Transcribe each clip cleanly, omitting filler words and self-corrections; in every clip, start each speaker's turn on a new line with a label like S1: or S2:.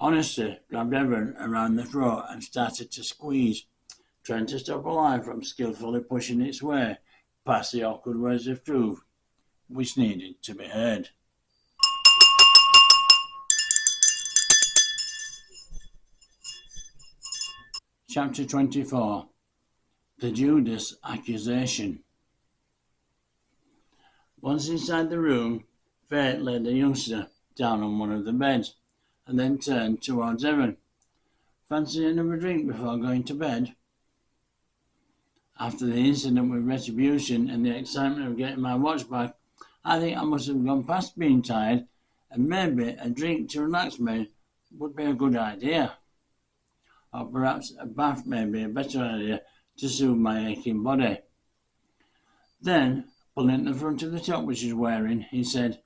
S1: Honesty grabbed Evan around the throat and started to squeeze, trying to stop a lie from skillfully pushing its way past the awkward words of truth which needed to be heard. Chapter 24. The Judas accusation. Once inside the room, Fate laid the youngster down on one of the beds and then turned towards Evan. Fancy another drink before going to bed? After the incident with retribution and the excitement of getting my watch back, I think I must have gone past being tired, and maybe a drink to relax me would be a good idea. Or perhaps a bath may be a better idea to soothe my aching body. Then, pulling the front of the top which he was wearing, he said,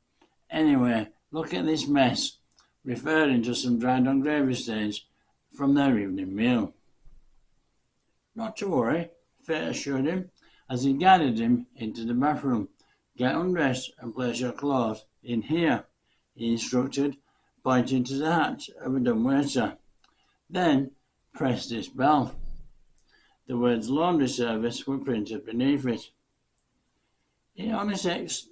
S1: "Anyway, look at this mess," referring to some dried on gravy stains from their evening meal. "Not to worry," Fate assured him as he guided him into the bathroom. "Get undressed and place your clothes in here," he instructed, pointing to the hatch of a dumbwaiter. "Then press this bell." The words "laundry service" were printed beneath it. It only takes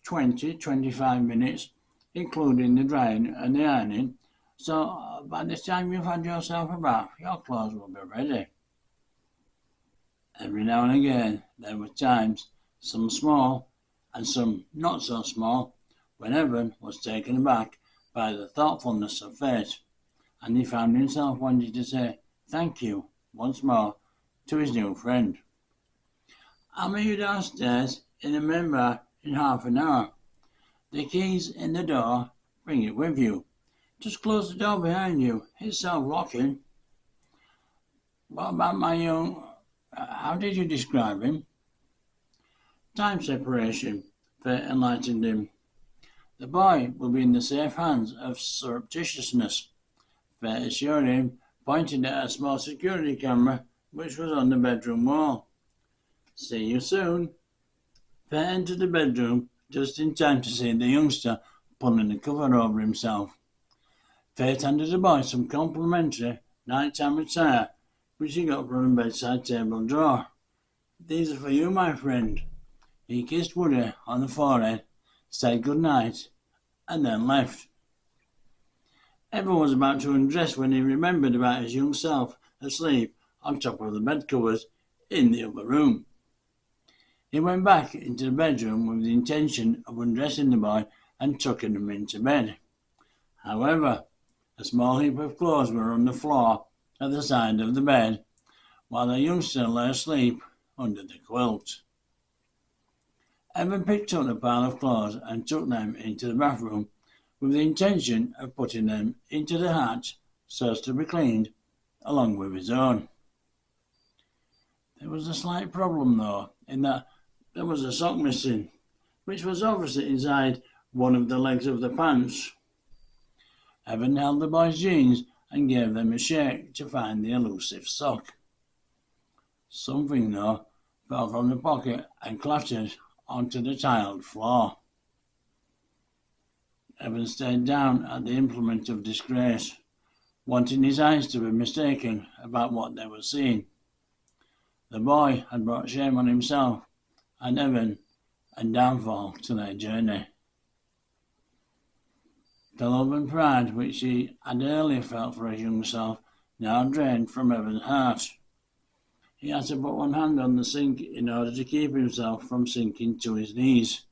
S1: 20-25 minutes, including the drying and the ironing, so by the time you've had yourself a bath, your clothes will be ready. Every now and again there were times, some small and some not so small, when Evan was taken aback by the thoughtfulness of Fate, and he found himself wanting to say "thank you" once more to his new friend. "I'll meet you downstairs in the main bar in half an hour. The key's in the door, bring it with you. Just close the door behind you, it's self-locking." "What about my young... how did you describe him?" "Time separation," Fate enlightened him. "The boy will be in the safe hands of surreptitiousness," Fate assured him, pointing at a small security camera which was on the bedroom wall. "See you soon." Fate entered the bedroom just in time to see the youngster pulling the cover over himself. Fate handed the boy some complimentary nighttime attire which he got from the bedside table drawer. "These are for you, my friend." He kissed Woody on the forehead, said good night, and then left. Evan was about to undress when he remembered about his young self asleep on top of the bed covers in the other room. He went back into the bedroom with the intention of undressing the boy and tucking him into bed. However, a small heap of clothes were on the floor at the side of the bed, while the youngster lay asleep under the quilt. Evan picked up the pile of clothes and took them into the bathroom with the intention of putting them into the hatch so as to be cleaned along with his own. There was a slight problem though, in that there was a sock missing, which was obviously inside one of the legs of the pants. Evan held the boy's jeans and gave them a shake to find the elusive sock. Something, though, fell from the pocket and clattered onto the tiled floor. Evan stared down at the implement of disgrace, wanting his eyes to be mistaken about what they were seeing. The boy had brought shame on himself and Evan and downfall to their journey. The love and pride which he had earlier felt for his young self now drained from Evan's heart. He had to put one hand on the sink in order to keep himself from sinking to his knees.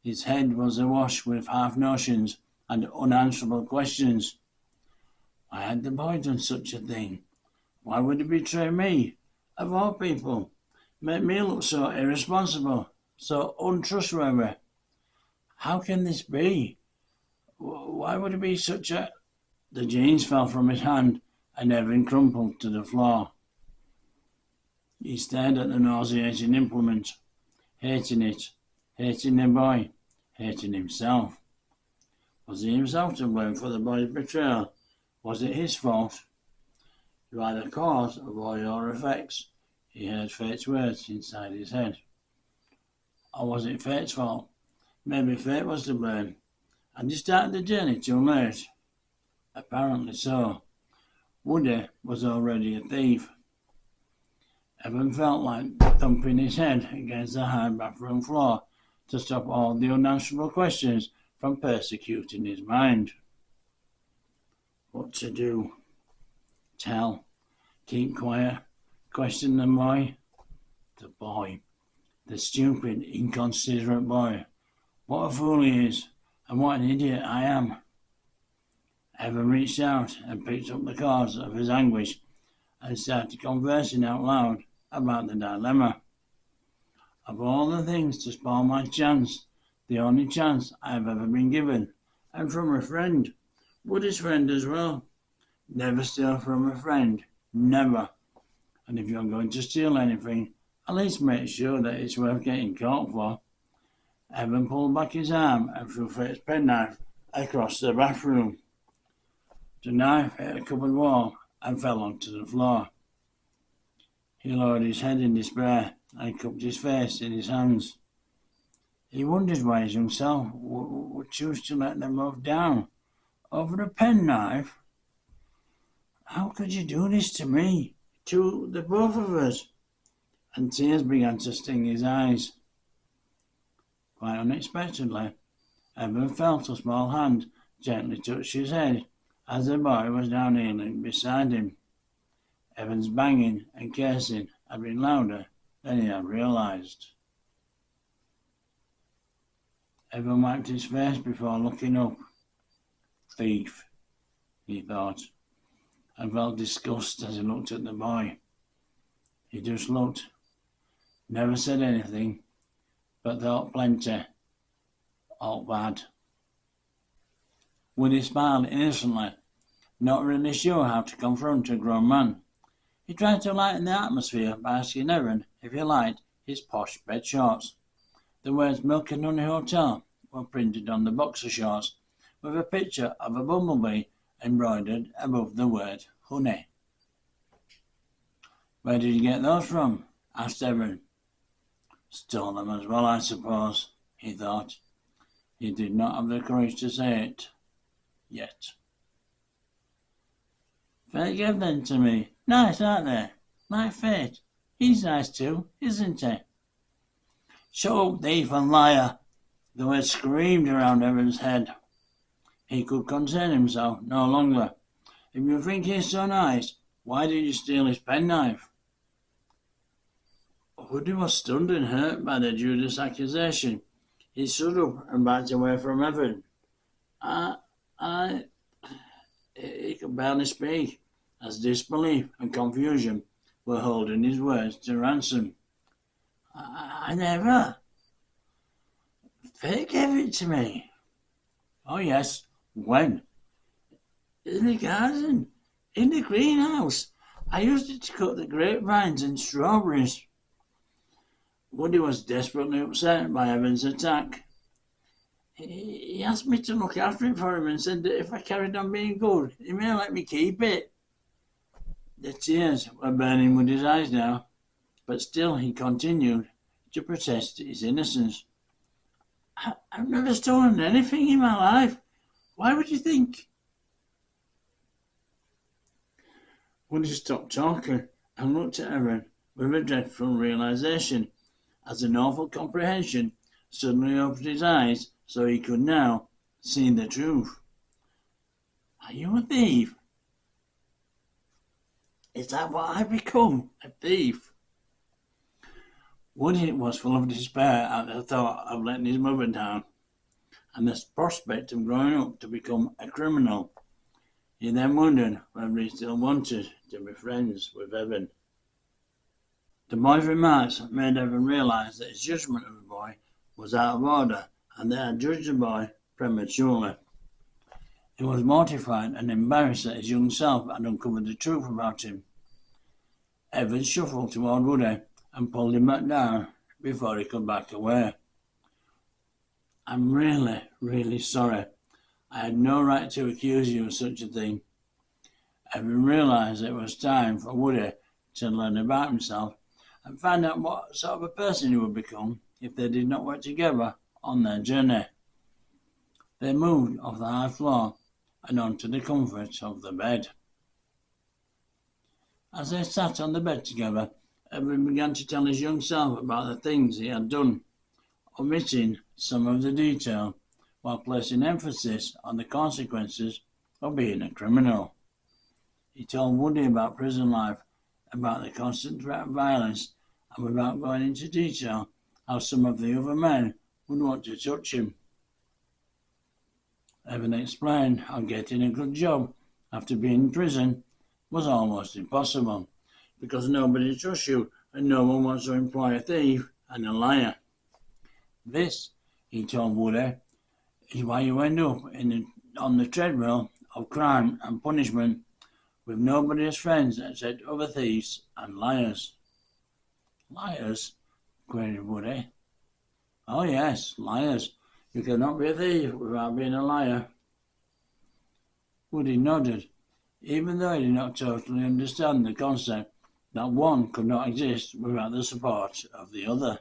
S1: His head was awash with half-notions and unanswerable questions. Why had the boy done such a thing? Why would he betray me, of all people, make me look so irresponsible, so untrustworthy? How can this be? Why would it be such a... The jeans fell from his hand and Evan crumpled to the floor. He stared at the nauseating implement, hating it, hating the boy, hating himself. Was he himself to blame for the boy's betrayal? Was it his fault? "You are the cause of all your effects," he heard Fate's words inside his head. Or was it Fate's fault? Maybe Fate was to blame, and he started the journey too late. Apparently so. Woody was already a thief. Evan felt like thumping his head against the hard bathroom floor to stop all the unanswerable questions from persecuting his mind. What to do? Tell? Keep quiet? Question the boy? The boy. The stupid, inconsiderate boy. What a fool he is, and what an idiot I am. Evan reached out and picked up the cause of his anguish and started conversing out loud about the dilemma. Of all the things to spoil my chance, the only chance I have ever been given, and from a friend, Woody's friend as well. Never steal from a friend, never. And if you're going to steal anything, at least make sure that it's worth getting caught for. Evan pulled back his arm and threw Fate's penknife across the bathroom. The knife hit a cupboard wall and fell onto the floor. He lowered his head in despair and cupped his face in his hands. He wondered why his young self would choose to let them both down over a penknife. How could you do this to me, to the both of us? And tears began to sting his eyes. Quite unexpectedly, Evan felt a small hand gently touch his head as the boy was now kneeling beside him. Evan's banging and cursing had been louder than he had realized. Evan wiped his face before looking up. Thief, he thought, and felt disgust as he looked at the boy. He just looked, never said anything, but thought plenty. All bad. Woody smiled innocently, not really sure how to confront a grown man. He tried to lighten the atmosphere by asking Evan if he liked his posh bed shorts. The words Milk and Honey Hotel were printed on the boxer shorts, with a picture of a bumblebee embroidered above the word honey. Where did you get those from? Asked Evan. Stole them as well, I suppose, he thought. He did not have the courage to say it. Yet. Fate gave them to me. Nice, aren't they? Like Fate. He's nice too, isn't he? Shut up, thief and liar! The words screamed around Evan's head. He could contain himself no longer. If you think he's so nice, why did you steal his penknife? Woody was stunned and hurt by the Judas accusation. He stood up and backed away from Evan. He could barely speak, as disbelief and confusion were holding his words to ransom. I never. Fate gave it to me. Oh yes, when? In the garden, in the greenhouse. I used it to cut the grapevines and strawberries. Woody was desperately upset by Evan's attack. He asked me to look after it for him and said that if I carried on being good, he may let me keep it. The tears were burning Woody's eyes now, but still he continued to protest his innocence. I've never stolen anything in my life. Why would you think? Woody stopped talking and looked at Evan with a dreadful realization, as an awful comprehension suddenly opened his eyes so he could now see the truth. Are you a thief? Is that what I've become? A thief? Woody was full of despair at the thought of letting his mother down, and the prospect of growing up to become a criminal. He then wondered whether he still wanted to be friends with Evan. The boy's remarks made Evan realise that his judgment of the boy was out of order, and they had judged the boy prematurely. He was mortified and embarrassed that his young self had uncovered the truth about him. Evan shuffled toward Woody and pulled him back down before he could back away. I'm really, really sorry. I had no right to accuse you of such a thing. Evan realised it was time for Woody to learn about himself and find out what sort of a person he would become if they did not work together on their journey. They moved off the high floor and onto the comfort of the bed. As they sat on the bed together, Edwin began to tell his young self about the things he had done, omitting some of the detail, while placing emphasis on the consequences of being a criminal. He told Woody about prison life, about the constant threat of violence, and without going into detail, how some of the other men would want to touch him. Evan explained how getting a good job after being in prison was almost impossible, because nobody trusts you and no one wants to employ a thief and a liar. This, he told Woody, is why you end up on the treadmill of crime and punishment with nobody as friends except other thieves and liars. Liars? Queried Woody. Oh yes, liars. You cannot be a thief without being a liar. Woody nodded, even though he did not totally understand the concept that one could not exist without the support of the other.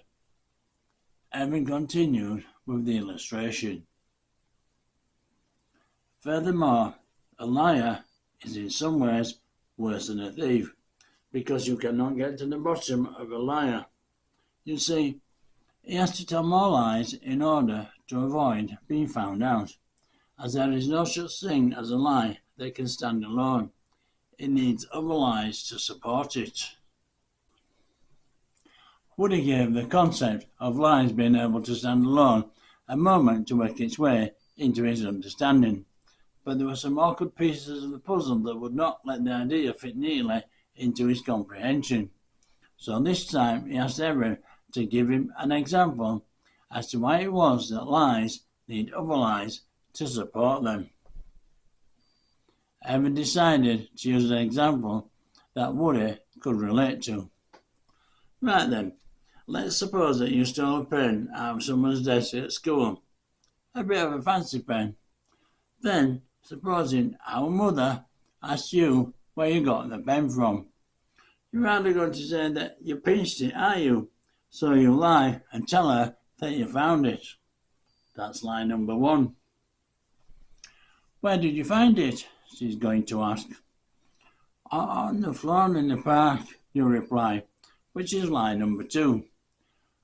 S1: Evan continued with the illustration. Furthermore, a liar is in some ways worse than a thief, because you cannot get to the bottom of a liar. You see, he has to tell more lies in order to avoid being found out, as there is no such thing as a lie that can stand alone. It needs other lies to support it. Woody gave the concept of lies being able to stand alone a moment to work its way into his understanding, but there were some awkward pieces of the puzzle that would not let the idea fit neatly into his comprehension. So this time he asked Evan to give him an example as to why it was that lies need other lies to support them. Evan decided to use an example that Woody could relate to. Right then, let's suppose that you stole a pen out of someone's desk at school, a bit of a fancy pen. Then, supposing our mother asked you where you got the pen from, you're hardly going to say that you pinched it, are you? So you lie and tell her that you found it. That's lie number one. Where did you find it? She's going to ask. On the floor in the park, you reply, which is lie number two.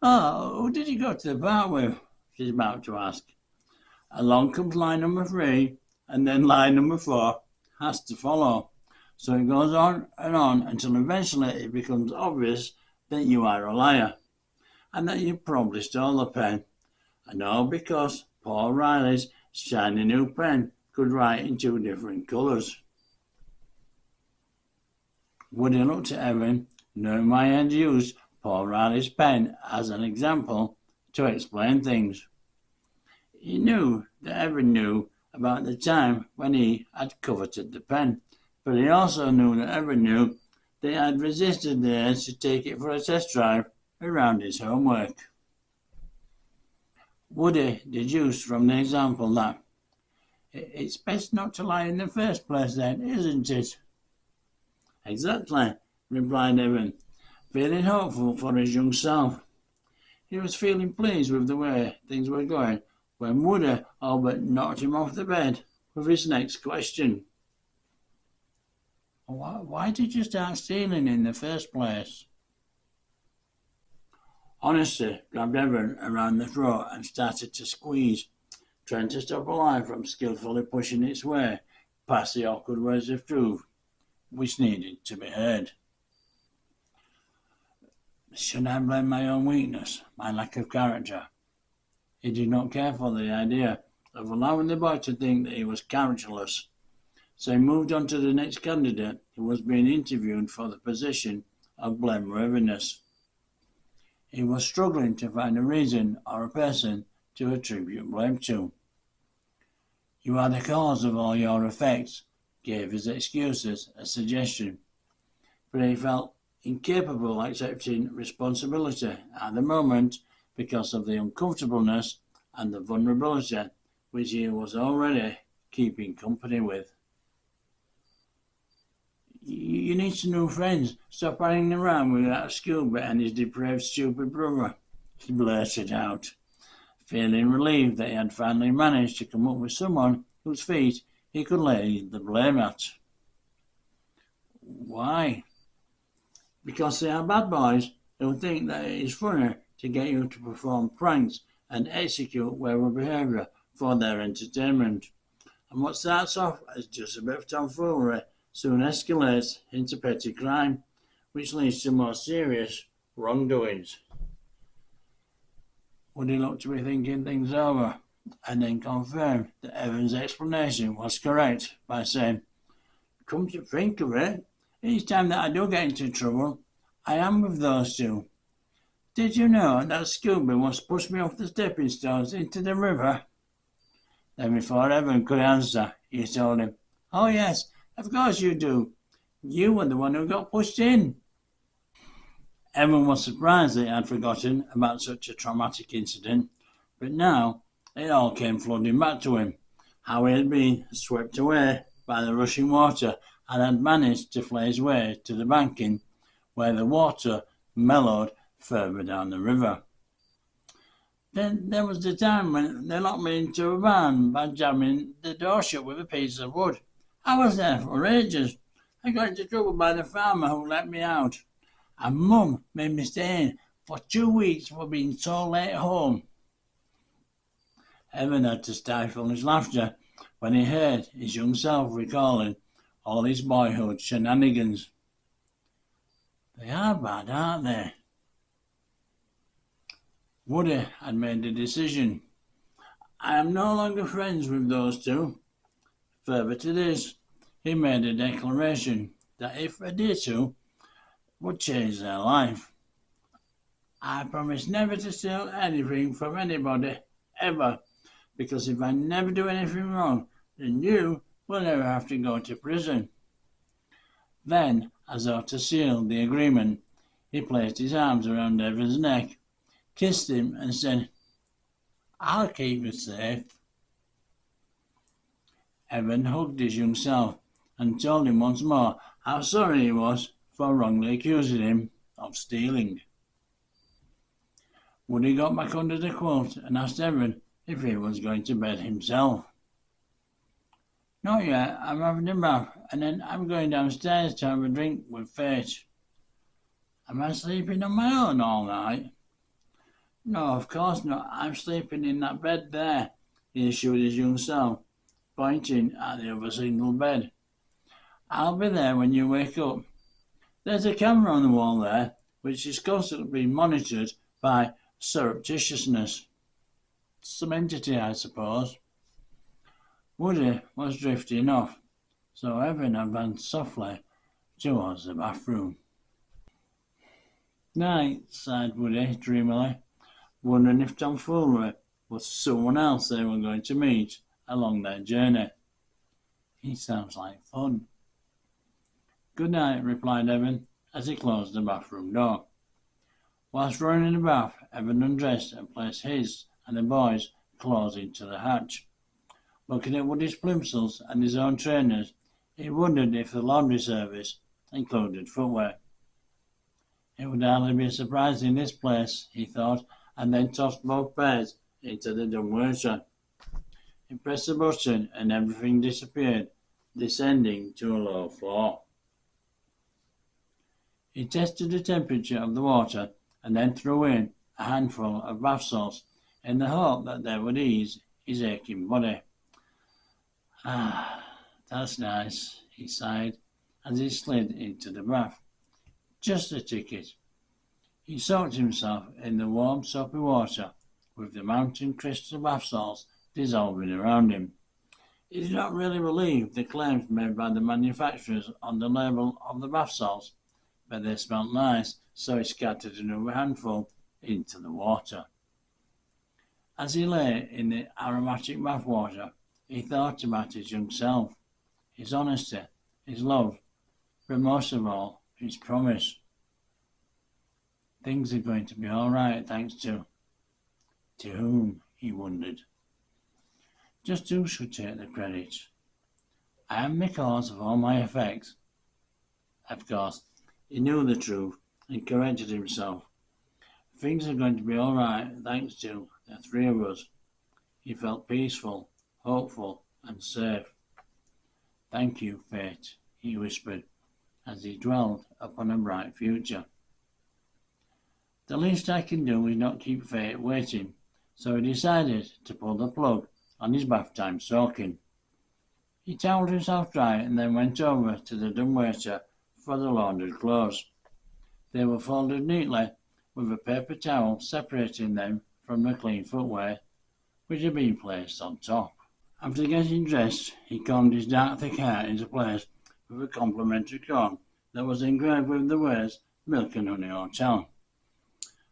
S1: Oh, who did you go to the park with? She's about to ask. Along comes lie number three, and then lie number four has to follow. So it goes on until eventually it becomes obvious that you are a liar, and that you probably stole the pen. And all because Paul Riley's shiny new pen could write in two different colours. Woody looked at Evan, knowing why he had used Paul Riley's pen as an example to explain things. He knew that Evan knew about the time when he had coveted the pen, but he also knew that Evan knew that he had resisted the urge to take it for a test drive around his homework. Woody deduced from the example that it's best not to lie in the first place then, isn't it? Exactly, replied Evan, feeling hopeful for his young self. He was feeling pleased with the way things were going when Woody all but knocked him off the bed with his next question. Why did you start stealing in the first place? Honesty grabbed Evan around the throat and started to squeeze, trying to stop a lie from skillfully pushing its way past the awkward words of truth which needed to be heard. Should I blame my own weakness, my lack of character? He did not care for the idea of allowing the boy to think that he was characterless, so he moved on to the next candidate who was being interviewed for the position of blameworthiness. He was struggling to find a reason or a person to attribute blame to. You are the cause of all your effects, gave his excuses a suggestion, but he felt incapable of accepting responsibility at the moment because of the uncomfortableness and the vulnerability which he was already keeping company with. You need some new friends. Stop hanging around with that schoolboy and his depraved, stupid brother, he blurted out, feeling relieved that he had finally managed to come up with someone whose feet he could lay the blame at. Why? Because they are bad boys who think that it is funny to get you to perform pranks and execute wayward behaviour for their entertainment. And what starts off as just a bit of tomfoolery soon escalates into petty crime, which leads to more serious wrongdoings. Woody looked to be thinking things over, and then confirmed that Evan's explanation was correct by saying, "Come to think of it, each time that I do get into trouble, I am with those two. Did you know that Scooby once pushed me off the stepping stones into the river?" Then before Evan could answer, he told him, "Oh yes, of course you do. You were the one who got pushed in." Evan was surprised that he had forgotten about such a traumatic incident, but now it all came flooding back to him, how he had been swept away by the rushing water and had managed to flay his way to the banking, where the water mellowed further down the river. Then there was the time when they locked me into a barn by jamming the door shut with a piece of wood. I was there for ages. I got into trouble by the farmer who let me out, and Mum made me stay in for 2 weeks for being so late home. Evan had to stifle his laughter when he heard his young self recalling all his boyhood shenanigans. They are bad, aren't they? Woody had made a decision. I am no longer friends with those two. Further to this, he made a declaration that if adhered to, would change their life. I promise never to steal anything from anybody, ever, because if I never do anything wrong, then you will never have to go to prison. Then, as though to seal the agreement, he placed his arms around Evan's neck, kissed him, and said, "I'll keep you safe." Evan hugged his young self and told him once more how sorry he was for wrongly accusing him of stealing. Woody got back under the quilt and asked Evan if he was going to bed himself. "Not yet, I'm having a bath, and then I'm going downstairs to have a drink with Fate." "Am I sleeping on my own all night?" "No, of course not. I'm sleeping in that bed there," he assured his young self, pointing at the other single bed. "I'll be there when you wake up. There's a camera on the wall there, which is constantly being monitored by surreptitiousness. Some entity, I suppose." Woody was drifting off, so Evan advanced softly towards the bathroom. "Night," sighed Woody dreamily, wondering if tomfoolery was someone else they were going to meet along their journey. He sounds like fun. "Good night," replied Evan as he closed the bathroom door. Whilst running in the bath, Evan undressed and placed his and the boys' clothes into the hatch. Looking at Woody's plimsolls and his own trainers, he wondered if the laundry service included footwear. It would hardly be a surprise in this place, he thought, and then tossed both pairs into the dumbwaiter. He pressed the button and everything disappeared, descending to a low floor. He tested the temperature of the water and then threw in a handful of bath salts in the hope that they would ease his aching body. "Ah, that's nice," he sighed as he slid into the bath. Just a ticket. He soaked himself in the warm soapy water with the mountain crystal bath salts dissolving around him. He did not really believe the claims made by the manufacturers on the label of the bath salts, but they smelt nice, so he scattered another handful into the water. As he lay in the aromatic bath water, he thought about his young self, his honesty, his love, but most of all, his promise. Things are going to be all right, thanks to whom, he wondered. Just who should take the credit? I am the cause of all my effects. Of course, he knew the truth and corrected himself. Things are going to be all right, thanks to the three of us. He felt peaceful, hopeful, and safe. Thank you, fate, he whispered, as he dwelled upon a bright future. The least I can do is not keep fate waiting, so he decided to pull the plug on his bath time soaking. He towelled himself dry and then went over to the dumbwaiter for the laundered clothes. They were folded neatly, with a paper towel separating them from the clean footwear, which had been placed on top. After getting dressed, he combed his dark thick hair into place with a complimentary comb that was engraved with the words Milk and Honey Hotel.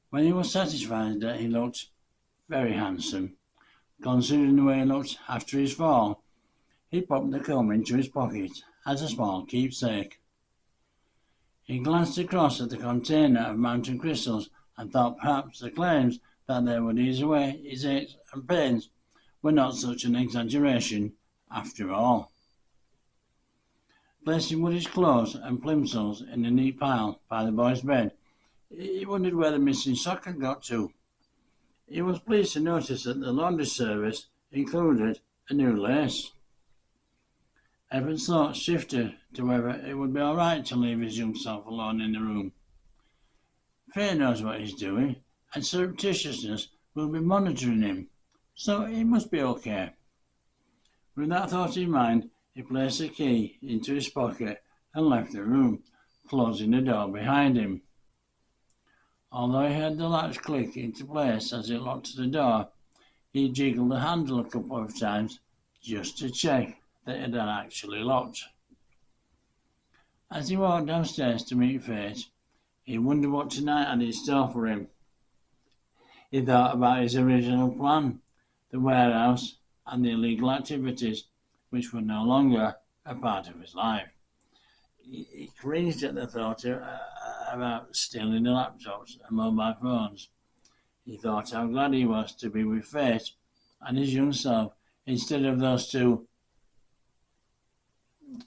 S1: When he was satisfied that he looked very handsome, considering the way he looked after his fall, he popped the comb into his pocket as a small keepsake. He glanced across at the container of mountain crystals and thought perhaps the claims that they would ease away his aches and pains were not such an exaggeration after all. Placing Woody's clothes and plimsolls in a neat pile by the boy's bed, he wondered where the missing sock had got to. He was pleased to notice that the laundry service included a new lace. Evan's thoughts shifted to whether it would be all right to leave his young self alone in the room. Fate knows what he's doing, and surreptitiousness will be monitoring him, so it must be okay. With that thought in mind, he placed the key into his pocket and left the room, closing the door behind him. Although he heard the latch click into place as it locked the door, he jiggled the handle a couple of times just to check that it had actually locked. As he walked downstairs to meet Fate, he wondered what tonight had in store for him. He thought about his original plan, the warehouse, and the illegal activities which were no longer a part of his life. He cringed at the thought about stealing the laptops and mobile phones. He thought how glad he was to be with Fate and his young self instead of those two.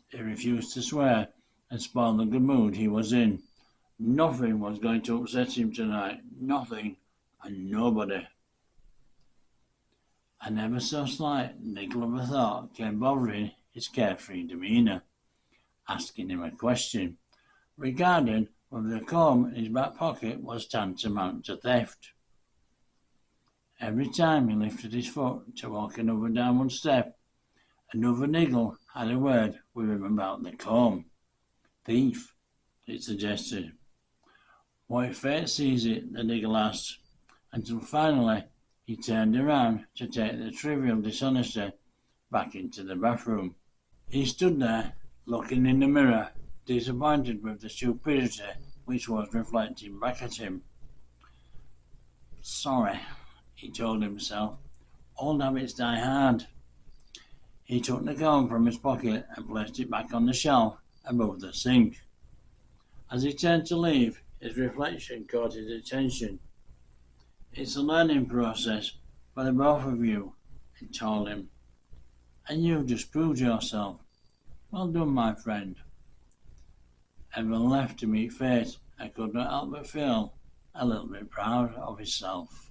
S1: He refused to swear and spoil the good mood he was in. Nothing was going to upset him tonight. Nothing and nobody. An ever so slight niggle of a thought came bothering his carefree demeanour, asking him a question regarding whether the comb in his back pocket was tantamount to theft. Every time he lifted his foot to walk another downward step, another niggle had a word with him about the comb. Thief, it suggested. What if Fate sees it, the niggle asked, until finally he turned around to take the trivial dishonesty back into the bathroom. He stood there, looking in the mirror, disappointed with the stupidity which was reflecting back at him. Sorry, he told himself. Old habits die hard. He took the comb from his pocket and placed it back on the shelf above the sink. As he turned to leave, his reflection caught his attention. It's a learning process for the both of you, it told him. And you've just proved yourself. Well done, my friend. Evan left to meet Fate and could not help but feel a little bit proud of himself.